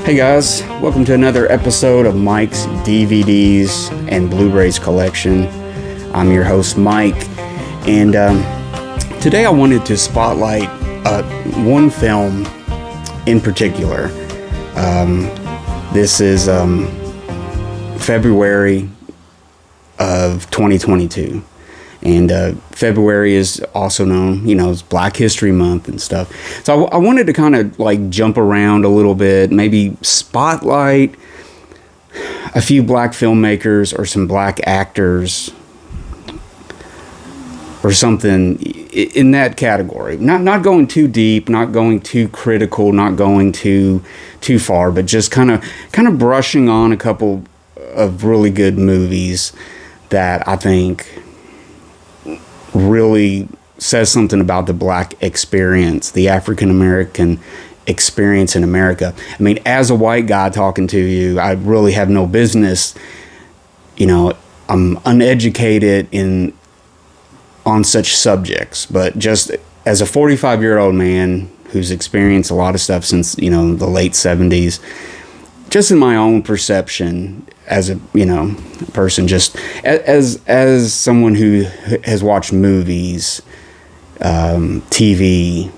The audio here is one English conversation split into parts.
Hey guys, welcome to another episode of Mike's DVDs and Blu-rays collection. I'm your host Mike, and today I wanted to spotlight one film in particular. This is February of 2022. And February is also known, as Black History Month and stuff. So I wanted to kind of like jump around a little bit, maybe spotlight a few black filmmakers or some black actors or something in that category. Not going too deep, not going too critical, not going too far, but just kind of brushing on a couple of really good movies that I think really says something about the black experience, the African American experience in America. I mean, as a white guy talking to you, I really have no business, I'm uneducated on such subjects, but just as a 45-year-old man who's experienced a lot of stuff since, the late 70s, just in my own perception as a person, just as someone who has watched movies, TV,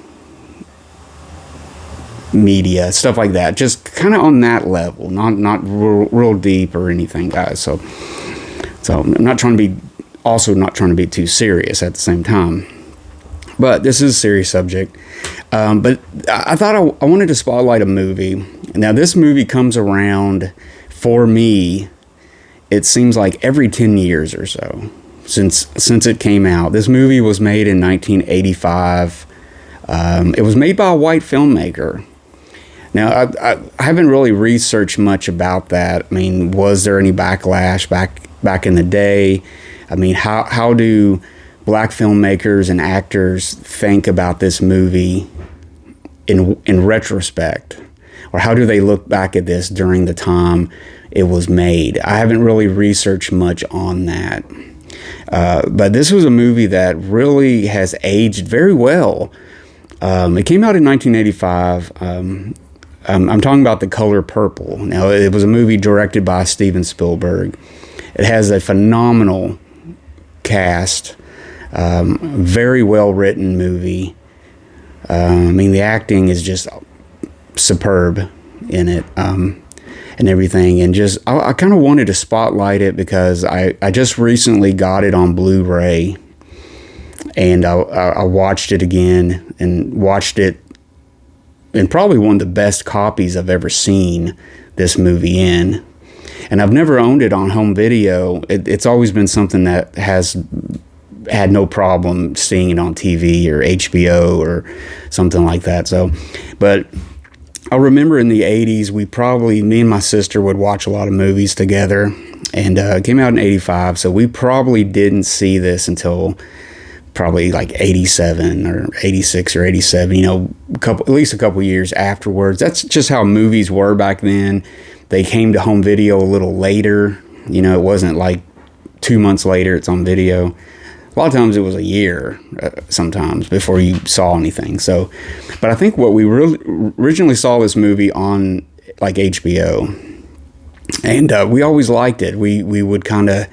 media, stuff like that, just kind of on that level, not real deep or anything, guys. So I'm not trying to be too serious at the same time, but this is a serious subject. But I thought I wanted to spotlight a movie. Now, this movie comes around, for me, it seems like every 10 years or so since it came out. This movie was made in 1985. It was made by a white filmmaker. Now, I haven't really researched much about that. I mean, was there any backlash back in the day? I mean, how do black filmmakers and actors think about this movie in retrospect? Or how do they look back at this during the time it was made? I haven't really researched much on that. But this was a movie that really has aged very well. It came out in 1985. I'm talking about The Color Purple. Now, it was a movie directed by Steven Spielberg. It has a phenomenal cast. Very well written movie. The acting is just superb in it, and everything, and just I kind of wanted to spotlight it because I just recently got it on Blu-ray, and I watched it again and watched it in probably one of the best copies I've ever seen this movie in. And I've never owned it on home video. It's always been something that has had no problem seeing it on TV or HBO or something like that. So, but I remember in the 80s, me and my sister would watch a lot of movies together, and it came out in 85, so we probably didn't see this until probably like 87 or 86 or 87, at least a couple years afterwards. That's just how movies were back then. They came to home video a little later. It wasn't like 2 months later it's on video. A lot of times it was a year, sometimes, before you saw anything. So, but I think what we originally saw this movie on like HBO, and we always liked it. We would kind of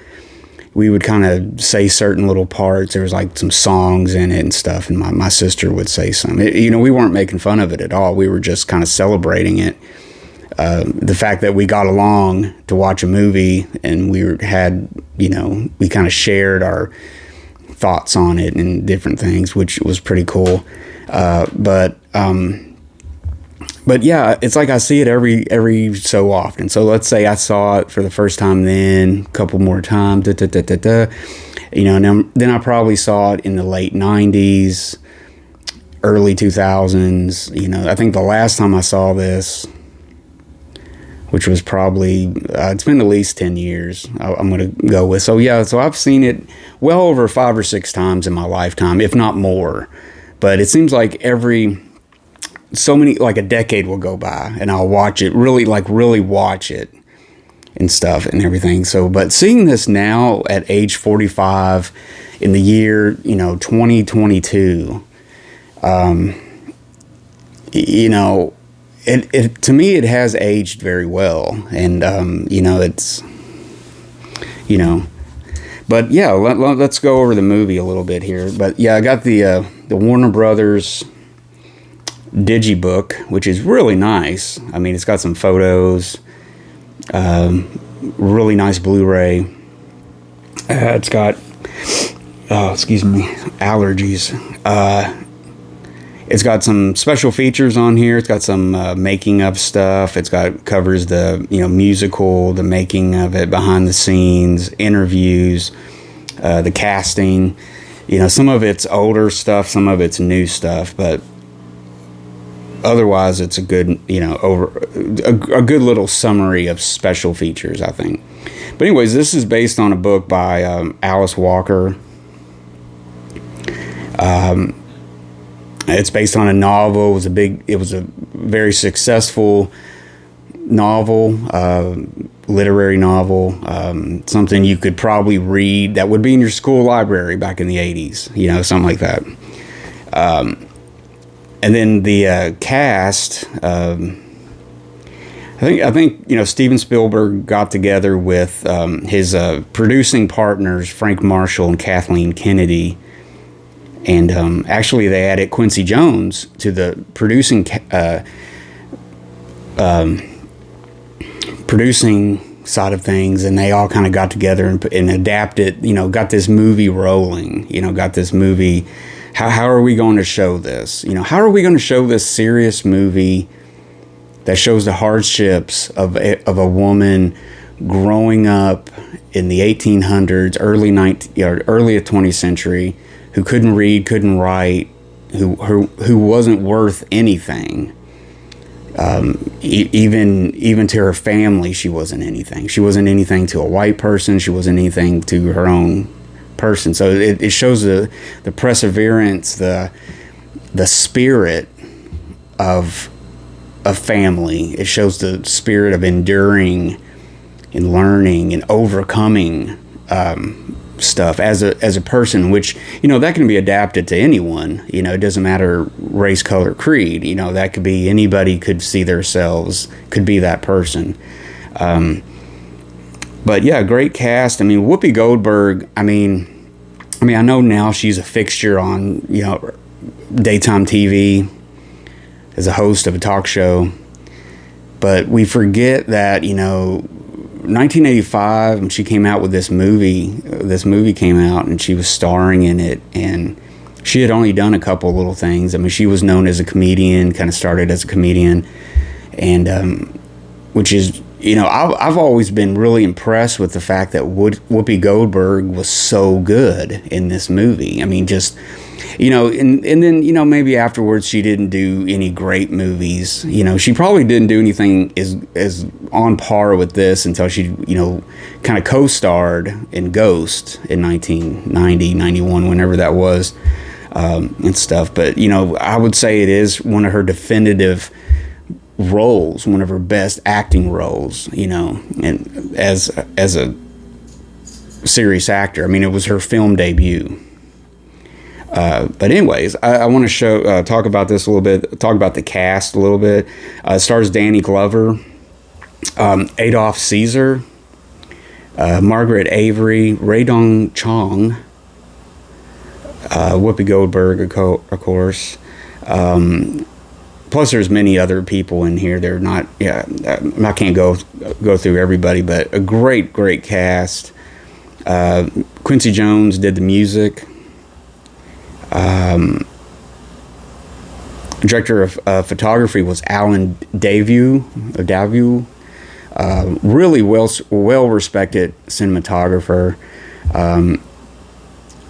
say certain little parts. There was like some songs in it and stuff, and my sister would say some. We weren't making fun of it at all. We were just kind of celebrating it. The fact that we got along to watch a movie, and we kind of shared our thoughts on it and different things, which was pretty cool. But yeah, it's like I see it every so often. So let's say I saw it for the first time then, a couple more times, and then I probably saw it in the late 90s, early 2000s. I think the last time I saw this, which was probably, it's been at least 10 years, I'm going to go with. So yeah, so I've seen it well over 5 or 6 times in my lifetime, if not more. But it seems like like a decade will go by, and I'll watch it, really watch it and stuff and everything. So, but seeing this now at age 45 in the year, 2022, it to me, it has aged very well, and it's, but yeah, let's go over the movie a little bit here. But yeah, I got the Warner Brothers Digibook, which is really nice. I mean, it's got some photos, really nice Blu-ray. It's got, excuse me, allergies. It's got some special features on here. It's got some making of stuff. Covers the musical, the making of it, behind the scenes, interviews, the casting. Some of it's older stuff, some of it's new stuff, but otherwise it's a good a good little summary of special features, I think. But anyways, this is based on a book by Alice Walker. It's based on a novel. It was a very successful novel, literary novel, something you could probably read that would be in your school library back in the 80s, something like that. And then the cast, I think Steven Spielberg got together with his producing partners, Frank Marshall and Kathleen Kennedy. And actually, they added Quincy Jones to the producing side of things, and they all kind of got together and adapted. Got this movie rolling. Got this movie. How are we going to show this? How are we going to show this serious movie that shows the hardships of a woman growing up in the 1800s, early 20th century, who couldn't read, couldn't write, who wasn't worth anything. Even to her family, she wasn't anything. She wasn't anything to a white person. She wasn't anything to her own person. So it shows the perseverance, the spirit of a family. It shows the spirit of enduring and learning and overcoming stuff as a person, which that can be adapted to anyone. It doesn't matter race, color, creed. That could be anybody, could see themselves, could be that person. But yeah, great cast. Whoopi Goldberg, I know now she's a fixture on daytime TV as a host of a talk show, but we forget that 1985, when she came out with this movie came out, and she was starring in it, and she had only done a couple little things. She was known as a comedian, kind of started as a comedian, and which is, I've always been really impressed with the fact that Whoopi Goldberg was so good in this movie. And then maybe afterwards she didn't do any great movies. She probably didn't do anything as on par with this until she kind of co-starred in Ghost in 1990, 91, whenever that was, and stuff. But I would say it is one of her definitive roles, one of her best acting roles, and as a serious actor. It was her film debut. But anyways, I want to talk about this a little bit, talk about the cast a little bit. It stars Danny Glover, Adolph Caesar, Margaret Avery, Ray Dong Chong, Whoopi Goldberg, of course. Plus, there's many other people in here. They're not, I can't go through everybody, but a great cast. Quincy Jones did the music. Director of photography was Alan Daviau. Really well respected cinematographer.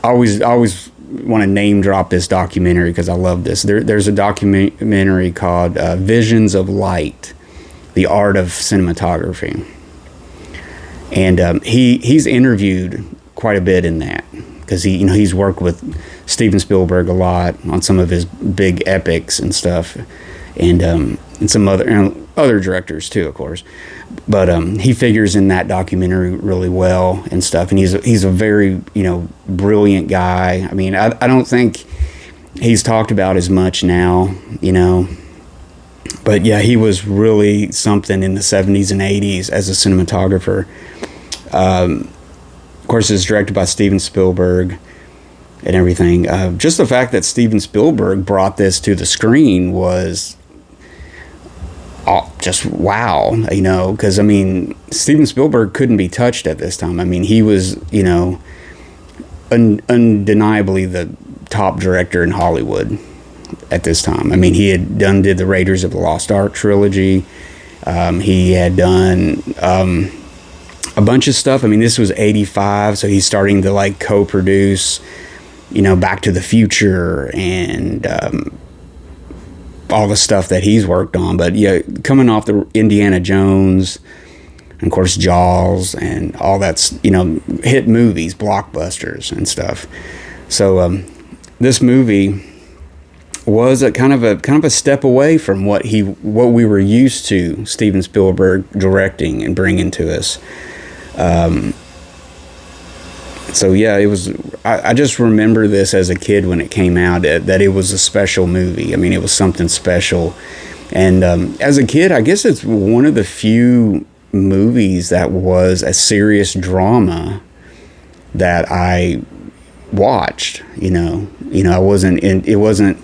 Always want to name drop this documentary because I love this. There's a documentary called Visions of Light: The Art of Cinematography, and he's interviewed quite a bit in that, because he's worked with Steven Spielberg a lot on some of his big epics and stuff, and some other directors too, of course. But he figures in that documentary really well and stuff, and he's a very brilliant guy. I don't think he's talked about as much now, But yeah, he was really something in the 70s and 80s as a cinematographer. Of course, it's directed by Steven Spielberg and everything. Just the fact that Steven Spielberg brought this to the screen was just wow, you know, because I mean, Steven Spielberg couldn't be touched at this time. I mean, he was, you know, undeniably the top director in Hollywood at this time. I mean, he had did the Raiders of the Lost Ark trilogy. He had done a bunch of stuff. I mean, this was 85, so he's starting to like co-produce, you know, Back to the Future and all the stuff that he's worked on. But yeah, coming off the Indiana Jones, and of course Jaws, and all that's, you know, hit movies, blockbusters and stuff. So this movie was a kind of a step away from what we were used to Steven Spielberg directing and bringing to us. So yeah, it was. I just remember this as a kid when it came out, that it was a special movie. I mean, it was something special. And as a kid, I guess it's one of the few movies that was a serious drama that I watched. You know, I wasn't in. It wasn't.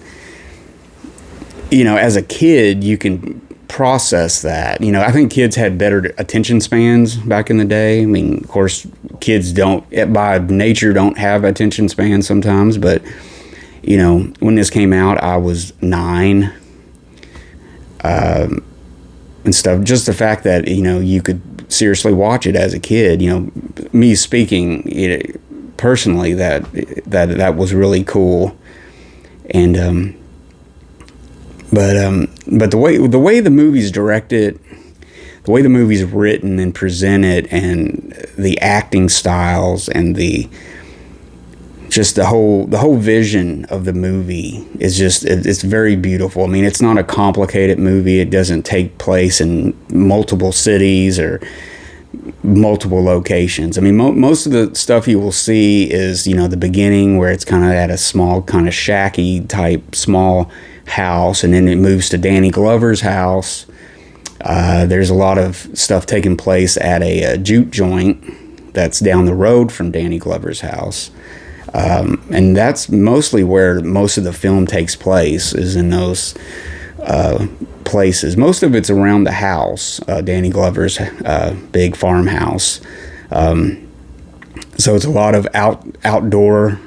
You know, as a kid, you can process that. You know, I think kids had better attention spans back in the day. I mean, of course, kids by nature don't have attention spans sometimes, but you know, when this came out, I was 9 and stuff. Just the fact that, you know, you could seriously watch it as a kid, you know, me speaking, you know, personally, that was really cool. And but the way the movie's directed, the way the movie's written and presented, and the acting styles, and the whole vision of the movie is just, it's very beautiful. I mean, it's not a complicated movie. It doesn't take place in multiple cities or multiple locations. I mean, most of the stuff you will see is, you know, the beginning where it's kind of at a small, kind of shacky type small house, and then it moves to Danny Glover's house. There's a lot of stuff taking place at a juke joint that's down the road from Danny Glover's house, and that's mostly where most of the film takes place, is in those places. Most of it's around the house, Danny Glover's big farmhouse. So it's a lot of outdoor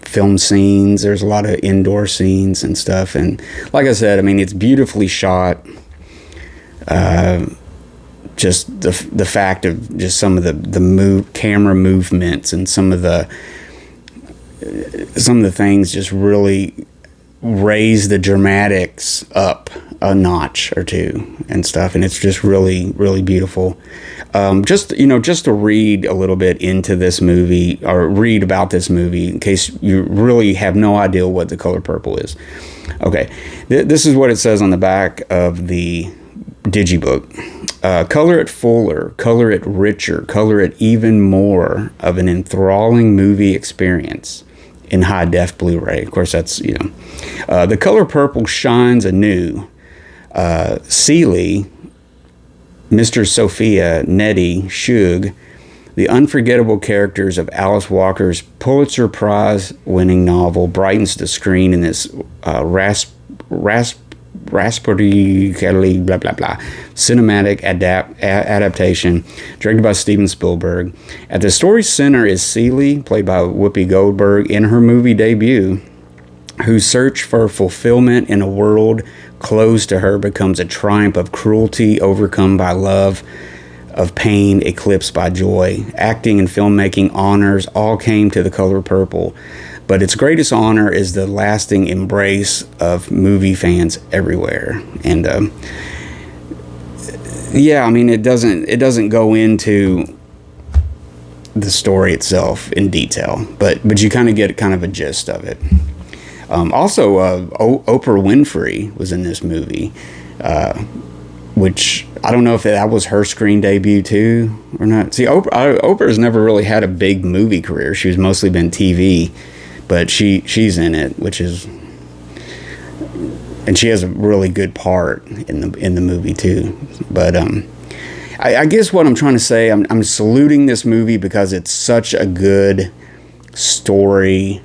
film scenes. There's a lot of indoor scenes and stuff, and like I said, I mean, it's beautifully shot. Just the fact of just some of the camera movements, and some of the things just really raise the dramatics up a notch or two and stuff, and it's just really, really beautiful. Just to read a little bit into this movie, or read about this movie, in case you really have no idea what The Color Purple is. Okay, this is what it says on the back of the Digibook. Color it fuller, color it richer, color it even more of an enthralling movie experience in high-def Blu-ray. Of course, that's, you know. The Color Purple shines anew. Seeley, Mr. Sophia, Nettie, Shug, the unforgettable characters of Alice Walker's Pulitzer Prize-winning novel brightens the screen in this raspberry blah blah blah cinematic adaptation directed by Steven Spielberg. At the story's center is Seeley, played by Whoopi Goldberg, in her movie debut, whose search for fulfillment in a world closed to her becomes a triumph of cruelty overcome by love, of pain eclipsed by joy. Acting and filmmaking honors all came to The Color Purple, but its greatest honor is the lasting embrace of movie fans everywhere. And yeah, I mean, it doesn't go into the story itself in detail, but you kind of get kind of a gist of it. Also, Oprah Winfrey was in this movie, which I don't know if that was her screen debut too or not. See, Oprah's never really had a big movie career. She's mostly been TV, but she's in it, which is and she has a really good part in the movie too. But I guess what I'm trying to say, I'm saluting this movie because it's such a good story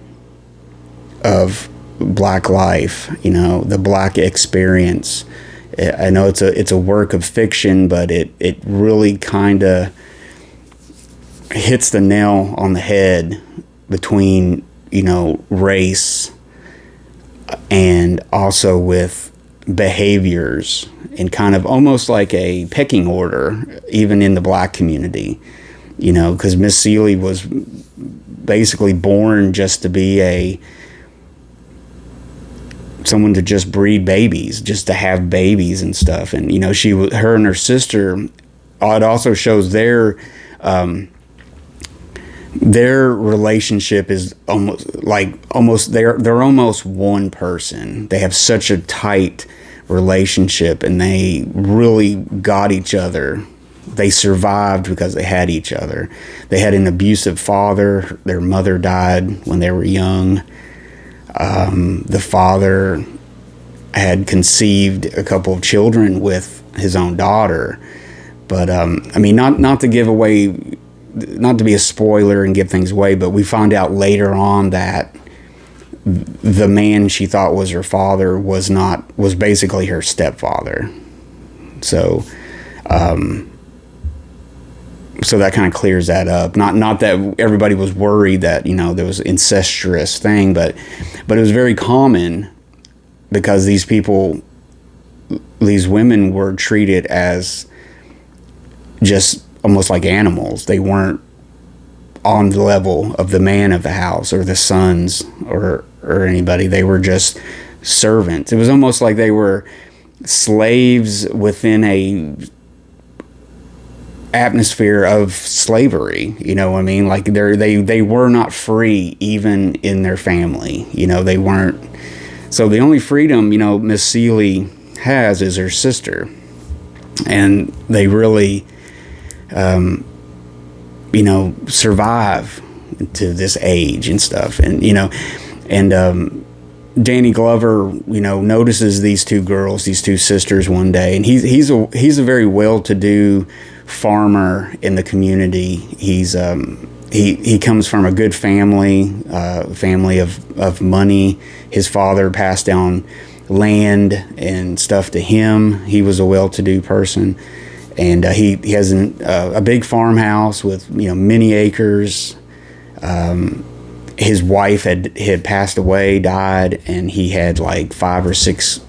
of Black life, the Black experience. I know it's a work of fiction, but it really kind of hits the nail on the head between race and also with behaviors, and kind of almost like a pecking order even in the Black community, because Miss Seeley was basically born just to be someone to just breed babies, just to have babies and stuff. And her and her sister, it also shows their relationship is almost they're almost one person. They have such a tight relationship, and they really got each other. They survived because they had each other. They had an abusive father. Their mother died when they were young. The father had conceived a couple of children with his own daughter. But not to give away, not to be a spoiler and give things away, but we found out later on that the man she thought was her father was basically her stepfather. So that kind of clears that up. Not that everybody was worried that there was incestuous thing, but it was very common because these women were treated as just almost like animals. They weren't on the level of the man of the house or the sons or anybody. They were just servants. It was almost like they were slaves within a atmosphere of slavery. You know what I mean? Like they were not free even in their family. They weren't. So the only freedom Miss Seeley has is her sister, and they really survive to this age and stuff. And Danny Glover notices these two girls, these two sisters, one day, and he's a very well-to-do farmer in the community. He comes from a good family of money. His father passed down land and stuff to him. He was a well-to-do person, and he has a big farmhouse with many acres. His wife had passed away, died, and he had like 5 or 6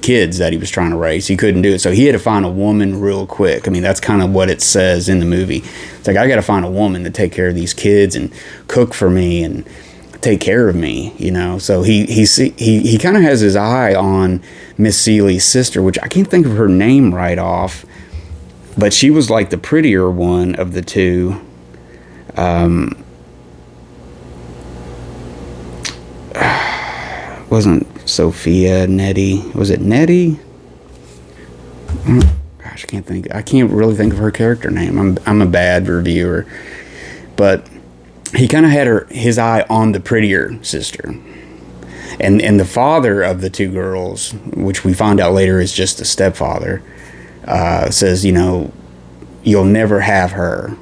kids that he was trying to raise. He couldn't do it, so he had to find a woman real quick. That's kind of what it says in the movie. It's like, I got to find a woman to take care of these kids and cook for me and take care of me, So he kind of has his eye on Miss Seeley's sister, which I can't think of her name right off, but she was like the prettier one of the two. Wasn't Sophia Nettie? Was it Nettie? Gosh, I can't really think of her character name. I'm a bad reviewer, but he kind of had his eye on the prettier sister, and the father of the two girls, which we find out later is just the stepfather, says, you'll never have her.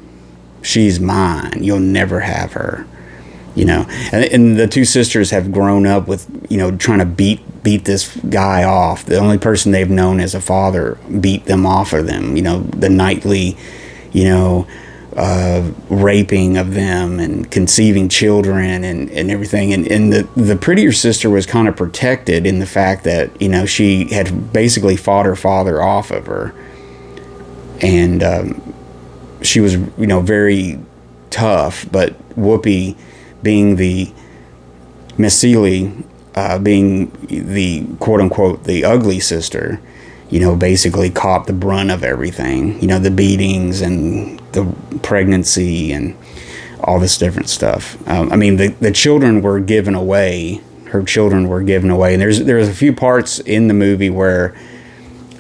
She's mine. You'll never have her. And the two sisters have grown up with, trying to beat this guy off. The only person they've known as a father beat them off of them, the nightly, raping of them and conceiving children and everything. And the prettier sister was kind of protected in the fact that, she had basically fought her father off of her. And she was, very tough, but Whoopi, being the Miss Seeley, being the quote unquote the ugly sister, basically caught the brunt of everything, the beatings and the pregnancy and all this different stuff. The children were given away. Her children were given away, and there's a few parts in the movie where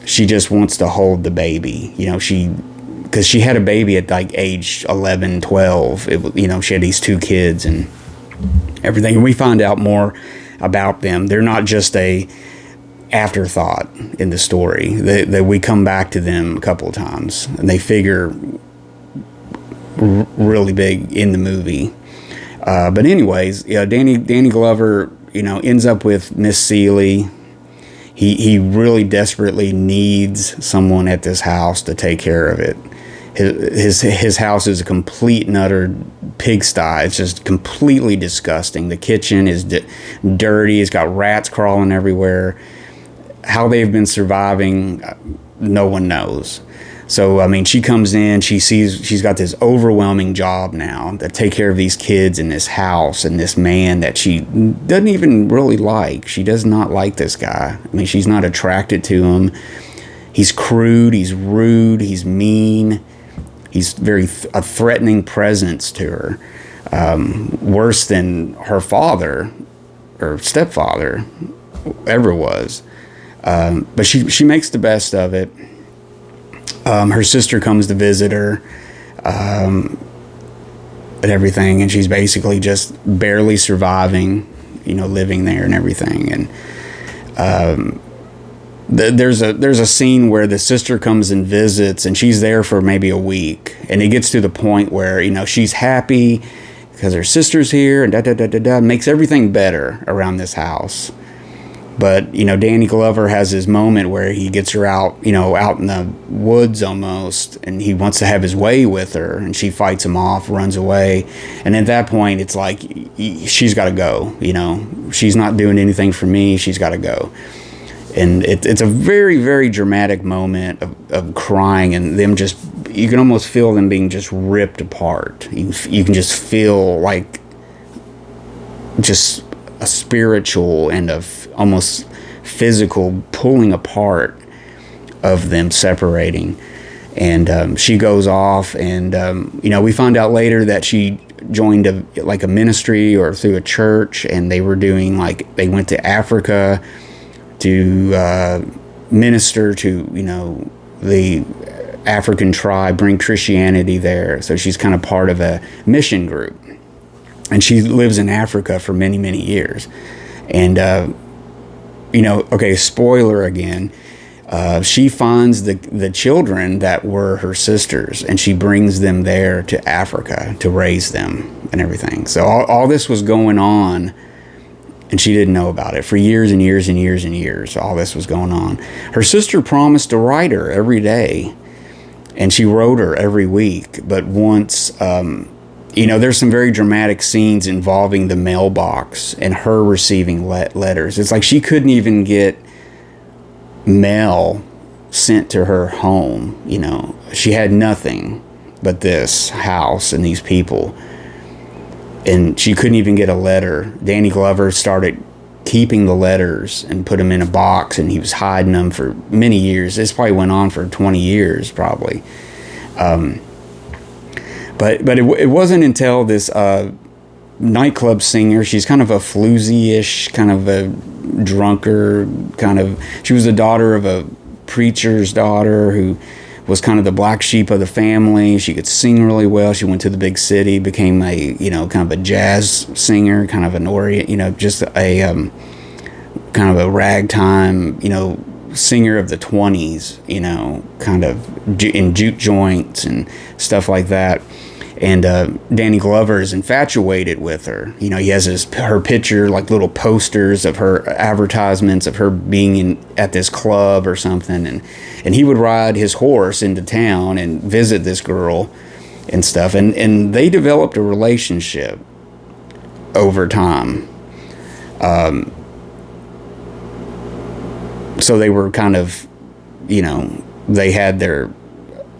she just wants to hold the baby. Because she had a baby at like age 11, 12. She had these 2 kids and everything. And we find out more about them. They're not just a afterthought in the story. That we come back to them a couple of times, and they figure really big in the movie. But anyways, Danny Glover, ends up with Miss Seeley. He really desperately needs someone at this house to take care of it. His house is a complete and utter pigsty. It's just completely disgusting. The kitchen is dirty. It's got rats crawling everywhere. How they've been surviving, no one knows. So, she comes in, she sees she's got this overwhelming job now to take care of these kids in this house and this man that she doesn't even really like. She does not like this guy. She's not attracted to him. He's crude, he's rude, he's mean. He's a threatening presence to her. Worse than her father or stepfather ever was. But she makes the best of it. Her sister comes to visit her and everything, and she's basically just barely surviving, living there and everything. And there's a scene where the sister comes and visits, and she's there for maybe a week, and it gets to the point where she's happy because her sister's here, and makes everything better around this house. But, Danny Glover has his moment where he gets her out, out in the woods almost, and he wants to have his way with her, and she fights him off, runs away. And at that point, it's like, she's got to go, She's not doing anything for me, she's got to go. And it's a very, very dramatic moment of crying, and them just, you can almost feel them being just ripped apart. You can just feel like just a spiritual and almost physical pulling apart of them separating. And she goes off, and we find out later that she joined a ministry or through a church, and they were doing they went to Africa to minister to the African tribe, bring Christianity there. So she's kind of part of a mission group. And she lives in Africa for many, many years. And, okay, spoiler again. She finds the children that were her sisters, and she brings them there to Africa to raise them and everything. So all this was going on, and she didn't know about it for years and years and years and years. All this was going on. Her sister promised to write her every day, and she wrote her every week. But once... there's some very dramatic scenes involving the mailbox and her receiving letters. It's like she couldn't even get mail sent to her home. She had nothing but this house and these people. And she couldn't even get a letter. Danny Glover started keeping the letters and put them in a box, and he was hiding them for many years. This probably went on for 20 years, probably. But it wasn't until this nightclub singer, she's kind of a floozy-ish, kind of a drunkard, she was the daughter of a preacher's daughter who was kind of the black sheep of the family. She could sing really well. She went to the big city, became a, kind of a jazz singer, kind of an just a kind of a ragtime, singer of the 20s, kind of in juke joints and stuff like that. And Danny Glover is infatuated with her. He has her picture, like little posters of her advertisements of her being at this club or something. And he would ride his horse into town and visit this girl and stuff. And they developed a relationship over time. So they were kind of, they had their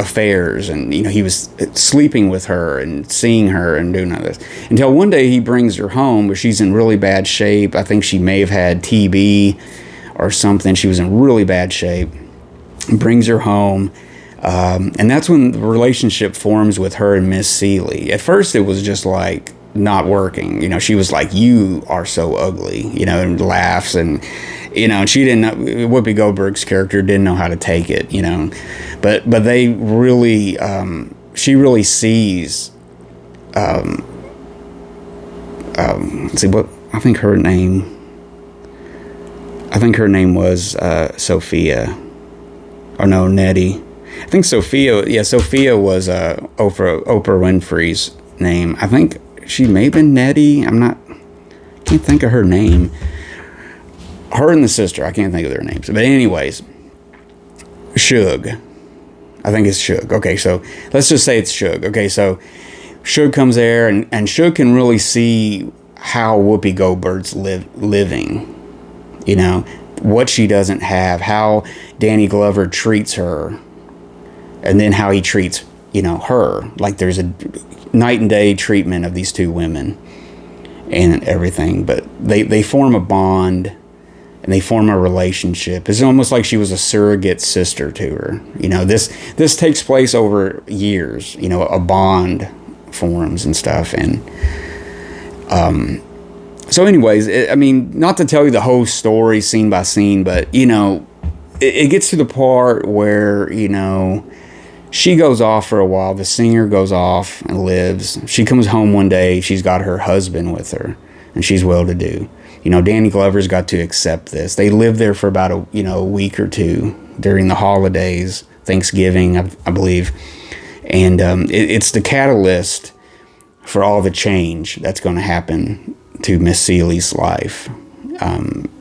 affairs, and he was sleeping with her and seeing her and doing all this until one day he brings her home where she's in really bad shape. I think she may have had TB or something. She was in really bad shape. Brings her home, and that's when the relationship forms with her and Miss Seeley. At first it was just like not working. She was like, "You are so ugly," and laughs, and and she didn't know, Whoopi Goldberg's character didn't know how to take it, but they really, she really sees, let's see what, I think her name, I think her name was Sophia. Or no, Nettie. I think Sophia, yeah, Sophia was Oprah Winfrey's name. I think she may have been Nettie. Can't think of her name. Her and the sister, I can't think of their names. But anyways, Suge. I think it's Suge. Okay, so let's just say it's Suge. Okay, so Suge comes there, and Suge can really see how Whoopi Goldberg's living. You know, what she doesn't have, how Danny Glover treats her, and then how he treats, you know, her. Like there's a night and day treatment of these two women and everything. But they form a bond, and they form a relationship. It's almost like she was a surrogate sister to her. You know, this takes place over years. You know, a bond forms and stuff. And so anyways, I mean, not to tell you the whole story scene by scene, but, you know, it gets to the part where, you know, she goes off for a while. The singer goes off and lives. She comes home one day. She's got her husband with her, and she's well-to-do. You know, Danny Glover's got to accept this. They lived there for about a week or two during the holidays, Thanksgiving, I believe. And it's the catalyst for all the change that's going to happen to Miss Seeley's life.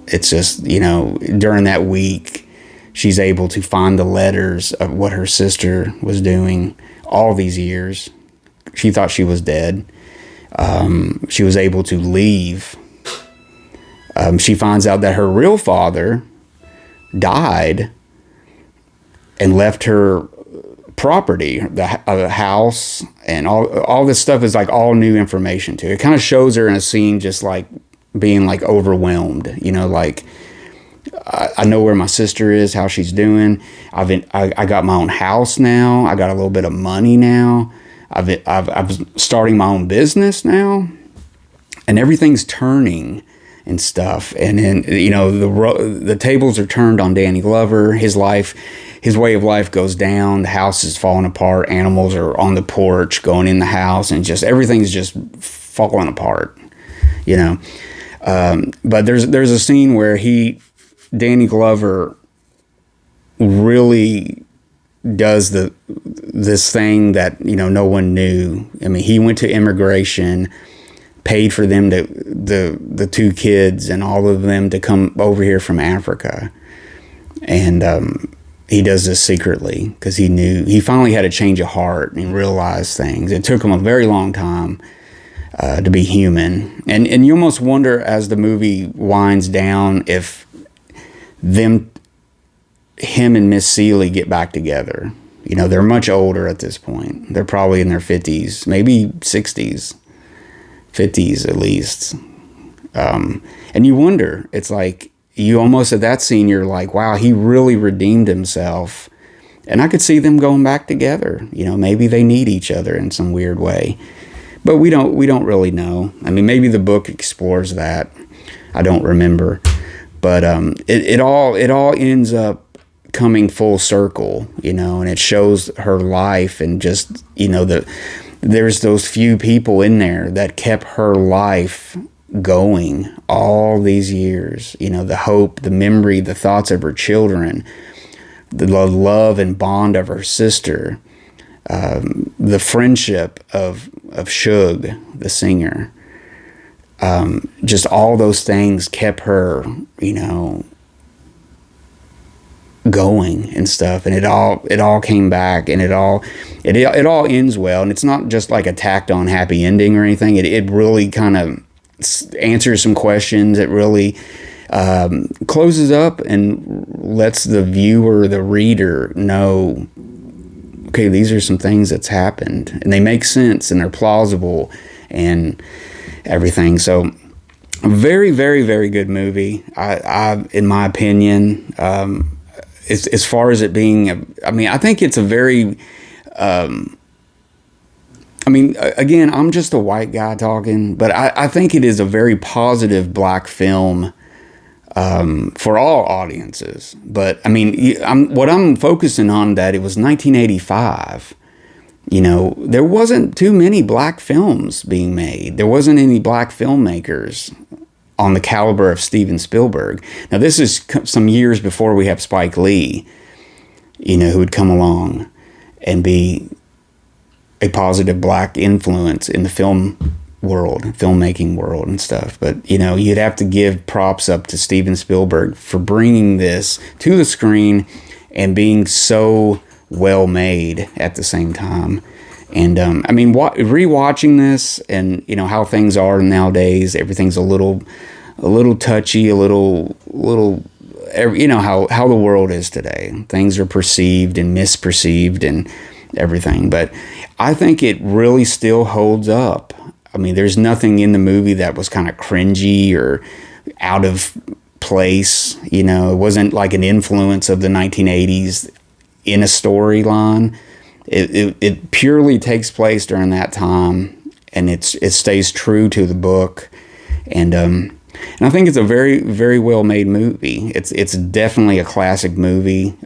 It's just, you know, during that week, she's able to find the letters of what her sister was doing all these years. She thought she was dead. She was able to leave. She finds out that her real father died and left her property, the house, and all this stuff is like all new information to her. It kind of shows her in a scene just like being like overwhelmed, you know, like I know where my sister is, how she's doing. I got my own house now. I got a little bit of money now. I'm starting my own business now, and everything's turning and stuff. And then, you know, the tables are turned on Danny Glover. His way of life goes down. The house is falling apart. Animals are on the porch going in the house, and just everything's just falling apart, you know. But there's a scene where Danny Glover really does this thing that, you know, no one knew. I mean, he went to immigration, paid for them the two kids and all of them to come over here from Africa, and he does this secretly because he finally had a change of heart and realized things. It took him a very long time to be human, and you almost wonder as the movie winds down if him and Miss Seeley get back together. You know, they're much older at this point. They're probably in their 50s, maybe 60s, 50s at least. And you wonder, it's like, you almost at that scene, you're like, wow, he really redeemed himself. And I could see them going back together. You know, maybe they need each other in some weird way. But we don't really know. I mean, maybe the book explores that. I don't remember. But it all ends up coming full circle, you know, and it shows her life, and just, you know, there's those few people in there that kept her life going all these years. You know, the hope, the memory, the thoughts of her children, the love and bond of her sister, the friendship of Suge, the singer. Just all those things kept her, you know, going and stuff, and it all came back, and it all ends well, and it's not just like a tacked on happy ending or anything. It really kind of answers some questions. It really closes up and lets the viewer, the reader, know, okay, these are some things that's happened, and they make sense, and they're plausible, and everything. So, a very, very, very good movie. I in my opinion, as far as it being, I think it's a very, again, I'm just a white guy talking, but I think it is a very positive black film for all audiences. But what I'm focusing on, that it was 1985. You know, there wasn't too many black films being made. There wasn't any black filmmakers on the caliber of Steven Spielberg. Now, this is some years before we have Spike Lee, who would come along and be a positive black influence in the filmmaking world and stuff. But, you'd have to give props up to Steven Spielberg for bringing this to the screen and being so well made at the same time. And, rewatching this and, how things are nowadays, everything's a little touchy, a little, how the world is today. Things are perceived and misperceived and everything. But I think it really still holds up. There's nothing in the movie that was kind of cringy or out of place. It wasn't like an influence of the 1980s in a storyline. It purely takes place during that time, and it stays true to the book, and I think it's a very, very well made movie. It's definitely a classic movie.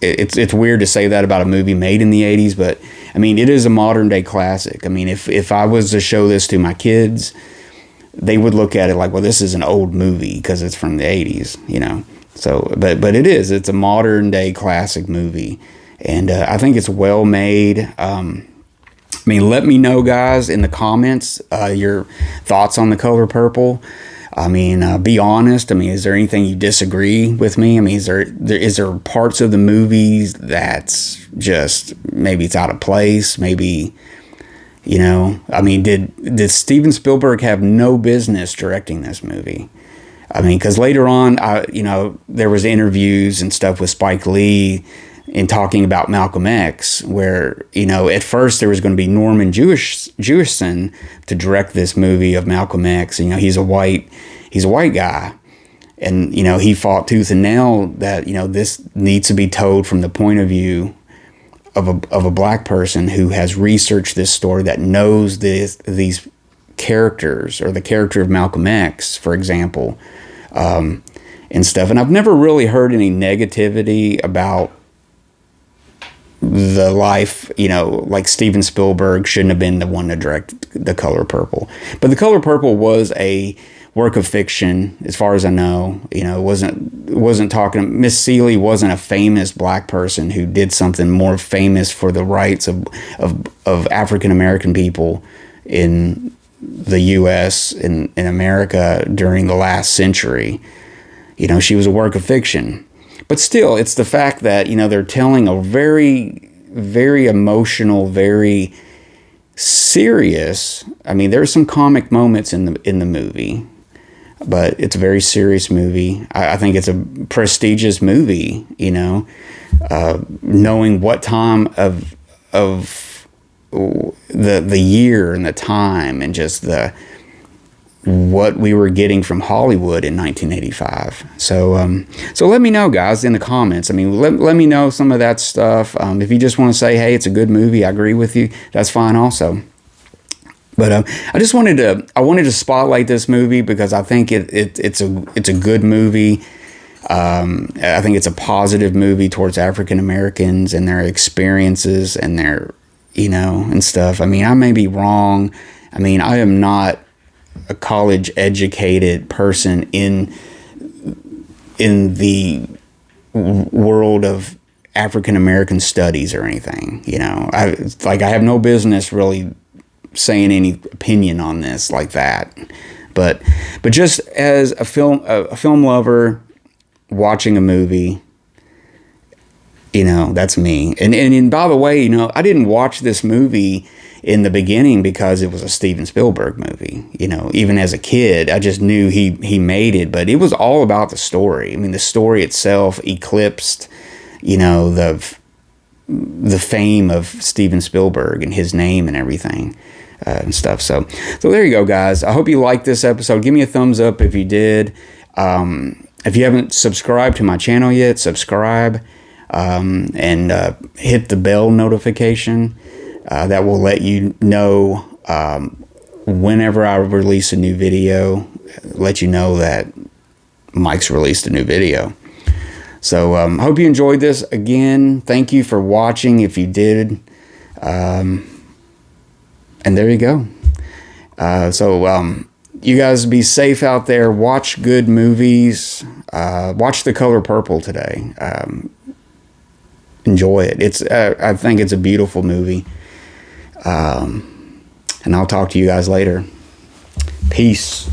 It's weird to say that about a movie made in the 80s, but it is a modern day classic. If I was to show this to my kids, they would look at it like, well, this is an old movie because it's from the 80s, So, but it is. It's a modern day classic movie. And I think it's well made. Let me know, guys, in the comments your thoughts on The Color Purple. Be honest. Is there anything you disagree with me? Is there parts of the movies that's just maybe it's out of place? Maybe, did Steven Spielberg have no business directing this movie? Because later on, there was interviews and stuff with Spike Lee in talking about Malcolm X, where, at first there was going to be Norman Jewison to direct this movie of Malcolm X. He's a white guy. And, he fought tooth and nail that, this needs to be told from the point of view of a black person who has researched this story, that knows these characters, or the character of Malcolm X, for example, and stuff. And I've never really heard any negativity about the life, like Steven Spielberg shouldn't have been the one to direct The Color Purple. But The Color Purple was a work of fiction, as far as I know. It wasn't talking. Miss Seeley wasn't a famous black person who did something more famous for the rights of African American people in the U.S. in America during the last century. She was a work of fiction. But still, it's the fact that, they're telling a very, very emotional, very serious. There's some comic moments in the movie, but it's a very serious movie. I think it's a prestigious movie, knowing what time of the year and the time, and just what we were getting from Hollywood in 1985. So let me know, guys, in the comments. Let me know some of that stuff. If you just want to say, hey, it's a good movie, I agree with you, that's fine also. But I wanted to spotlight this movie because I think it's a good movie. I think it's a positive movie towards African Americans and their experiences and their, and stuff. I may be wrong. I am not a college educated person in the world of African American studies or anything. I have no business really saying any opinion on this like that. But just as a film lover watching a movie, that's me. And by the way, I didn't watch this movie in the beginning because it was a Steven Spielberg movie. Even as a kid, I just knew he made it, but it was all about the story. The story itself eclipsed, the fame of Steven Spielberg and his name and everything and stuff. So there you go, guys. I hope you liked this episode. Give me a thumbs up if you did. If you haven't subscribed to my channel yet, subscribe and hit the bell notification. That will let you know whenever I release a new video, let you know that Mike's released a new video. So hope you enjoyed this. Again, thank you for watching if you did. And there you go. you guys be safe out there. Watch good movies. Watch The Color Purple today. Enjoy it. I think it's a beautiful movie. And I'll talk to you guys later. Peace.